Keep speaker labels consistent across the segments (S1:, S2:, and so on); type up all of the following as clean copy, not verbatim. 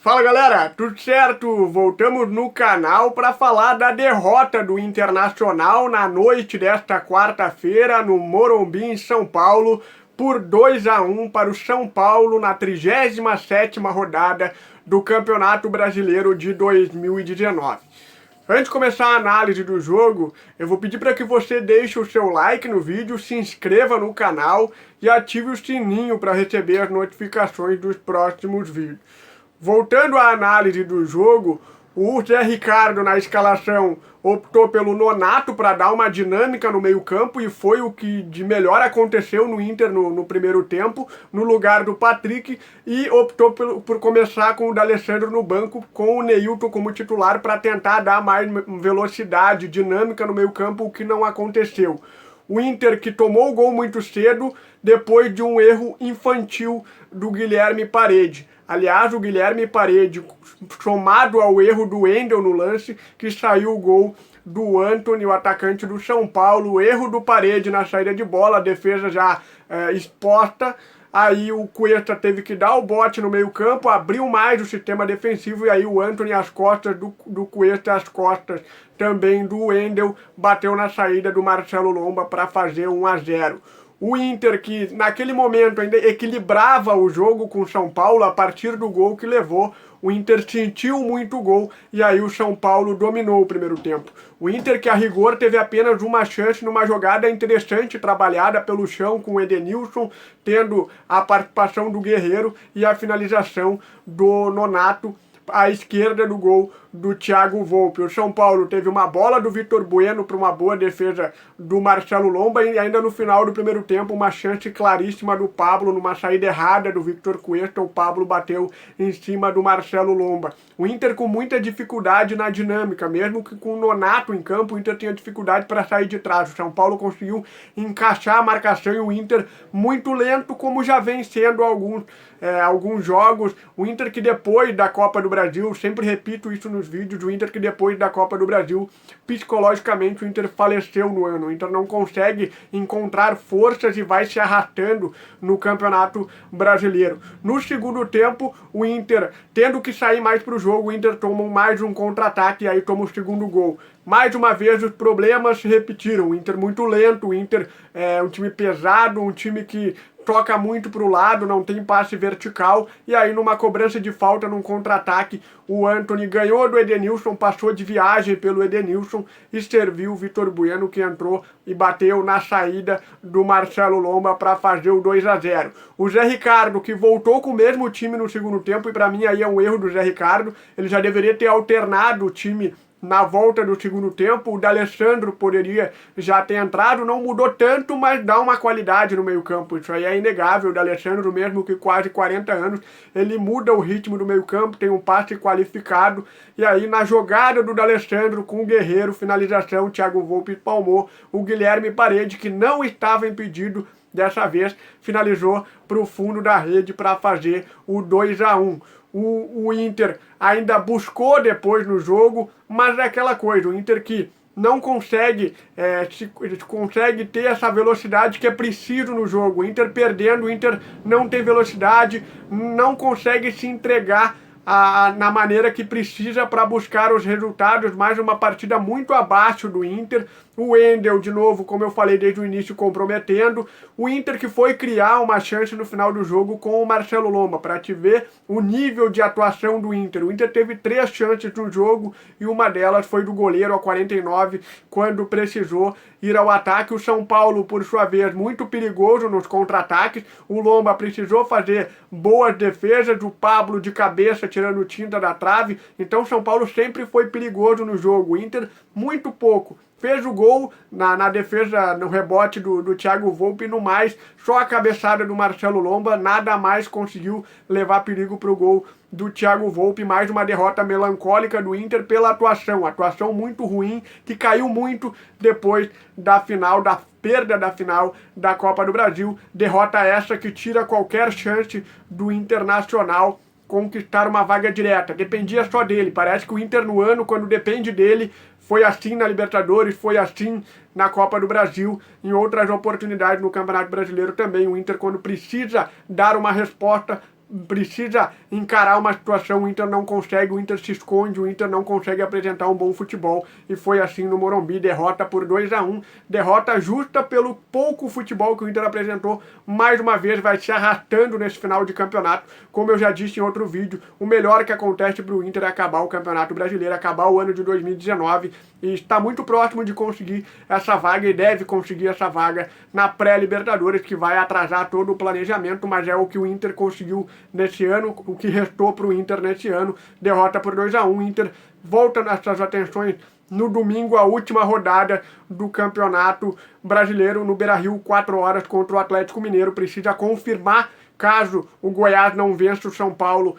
S1: Fala galera, tudo certo? Voltamos no canal para falar da derrota do Internacional na noite desta quarta-feira no Morumbi, em São Paulo, por 2-1 para o São Paulo na 37ª rodada do Campeonato Brasileiro de 2019. Antes de começar a análise do jogo, eu vou pedir para que você deixe o seu like no vídeo, se inscreva no canal e ative o sininho para receber as notificações dos próximos vídeos. Voltando à análise do jogo, o Zé Ricardo na escalação optou pelo Nonato para dar uma dinâmica no meio campo e foi o que de melhor aconteceu no Inter no primeiro tempo, no lugar do Patrick, e optou por começar com o D'Alessandro no banco, com o Neilton como titular para tentar dar mais velocidade, dinâmica no meio campo, o que não aconteceu. O Inter que tomou o gol muito cedo, depois de um erro infantil do Guilherme Parede. Aliás, o Guilherme Parede, somado ao erro do Wendel no lance, que saiu o gol do Antony, o atacante do São Paulo, o erro do Parede na saída de bola, a defesa já exposta, aí o Cuesta teve que dar o bote no meio campo, abriu mais o sistema defensivo, e aí o Antony às costas do Cuesta, às costas também do Wendel, bateu na saída do Marcelo Lomba para fazer 1-0. O Inter que naquele momento ainda equilibrava o jogo com o São Paulo a partir do gol que levou. O Inter sentiu muito gol e aí o São Paulo dominou o primeiro tempo. O Inter que a rigor teve apenas uma chance numa jogada interessante trabalhada pelo chão com o Edenilson, tendo a participação do Guerreiro e a finalização do Nonato à esquerda do gol do Thiago Volpi. O São Paulo teve uma bola do Vitor Bueno para uma boa defesa do Marcelo Lomba e ainda no final do primeiro tempo uma chance claríssima do Pablo numa saída errada do Victor Cuesta. O Pablo bateu em cima do Marcelo Lomba. O Inter com muita dificuldade na dinâmica, mesmo que com o Nonato em campo, o Inter tinha dificuldade para sair de trás. O São Paulo conseguiu encaixar a marcação e o Inter muito lento, como já vem sendo alguns jogos. O Inter que depois da Copa do Brasil, sempre repito isso nos vídeos, o Inter que depois da Copa do Brasil, psicologicamente o Inter faleceu no ano. O Inter não consegue encontrar forças e vai se arrastando no Campeonato Brasileiro. No segundo tempo, o Inter, tendo que sair mais para o jogo, o Inter toma mais um contra-ataque e aí toma o segundo gol. Mais uma vez os problemas se repetiram. O Inter muito lento, o Inter é um time pesado, um time que toca muito para o lado, não tem passe vertical, e aí numa cobrança de falta, num contra-ataque, o Antony ganhou do Edenilson, passou de viagem pelo Edenilson e serviu o Vitor Bueno, que entrou e bateu na saída do Marcelo Lomba para fazer o 2-0. O Zé Ricardo, que voltou com o mesmo time no segundo tempo, e para mim aí é um erro do Zé Ricardo, ele já deveria ter alternado o time na volta do segundo tempo. O D'Alessandro poderia já ter entrado, não mudou tanto, mas dá uma qualidade no meio campo, isso aí é inegável. O D'Alessandro, mesmo que quase 40 anos, ele muda o ritmo do meio campo, tem um passe qualificado, e aí na jogada do D'Alessandro com o Guerreiro, finalização, o Thiago Volpi palmou, o Guilherme Parede, que não estava impedido, dessa vez finalizou para o fundo da rede para fazer o 2-1. O Inter ainda buscou depois no jogo, mas é aquela coisa, o Inter que não consegue, consegue ter essa velocidade que é preciso no jogo. O Inter perdendo, o Inter não tem velocidade, não consegue se entregar na maneira que precisa para buscar os resultados. Mais uma partida muito abaixo do Inter. O Wendel, de novo, como eu falei desde o início, comprometendo. O Inter que foi criar uma chance no final do jogo com o Marcelo Lomba, para te ver o nível de atuação do Inter. O Inter teve 3 chances no jogo e uma delas foi do goleiro ao 49, quando precisou ir ao ataque. O São Paulo, por sua vez, muito perigoso nos contra-ataques. O Lomba precisou fazer boas defesas, o Pablo de cabeça tirando tinta da trave. Então o São Paulo sempre foi perigoso no jogo. O Inter muito pouco. Fez o gol na defesa, no rebote do Thiago Volpi, no mais, só a cabeçada do Marcelo Lomba, nada mais conseguiu levar perigo para o gol do Thiago Volpi. Mais uma derrota melancólica do Inter pela atuação muito ruim, que caiu muito depois da final, da perda da final da Copa do Brasil. Derrota essa que tira qualquer chance do Internacional conquistar uma vaga direta. Dependia só dele. Parece que o Inter no ano, quando depende dele, foi assim na Libertadores, foi assim na Copa do Brasil, em outras oportunidades no Campeonato Brasileiro também. O Inter, quando precisa dar uma resposta, precisa encarar uma situação, o Inter não consegue, o Inter se esconde, o Inter não consegue apresentar um bom futebol, e foi assim no Morumbi, derrota por 2-1, derrota justa pelo pouco futebol que o Inter apresentou, mais uma vez vai se arrastando nesse final de campeonato, como eu já disse em outro vídeo, o melhor que acontece para o Inter é acabar o Campeonato Brasileiro, acabar o ano de 2019, e está muito próximo de conseguir essa vaga, e deve conseguir essa vaga na pré-Libertadores, que vai atrasar todo o planejamento, mas é o que o Inter conseguiu nesse ano, o que restou para o Inter nesse ano, derrota por 2-1, Inter volta nessas atenções no domingo, a última rodada do Campeonato Brasileiro, no Beira-Rio, 4 horas contra o Atlético Mineiro, precisa confirmar, caso o Goiás não vença o São Paulo,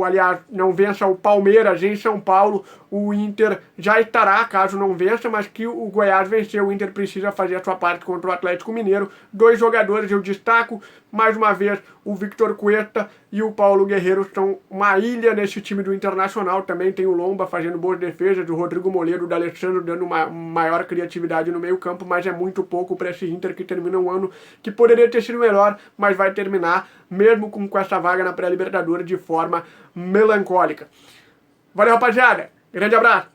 S1: aliás, não vença o Palmeiras em São Paulo, o Inter já estará, caso não vença, mas que o Goiás venceu, o Inter precisa fazer a sua parte contra o Atlético Mineiro. 2 jogadores eu destaco, mais uma vez, o Victor Cuesta e o Paulo Guerreiro são uma ilha nesse time do Internacional. Também tem o Lomba fazendo boas defesas, o Rodrigo Moledo, o D'Alessandro dando uma maior criatividade no meio campo, mas é muito pouco para esse Inter que termina um ano que poderia ter sido melhor, mas vai terminar, mesmo com essa vaga na pré-Libertadores, de forma melancólica. Valeu, rapaziada! Grande abraço!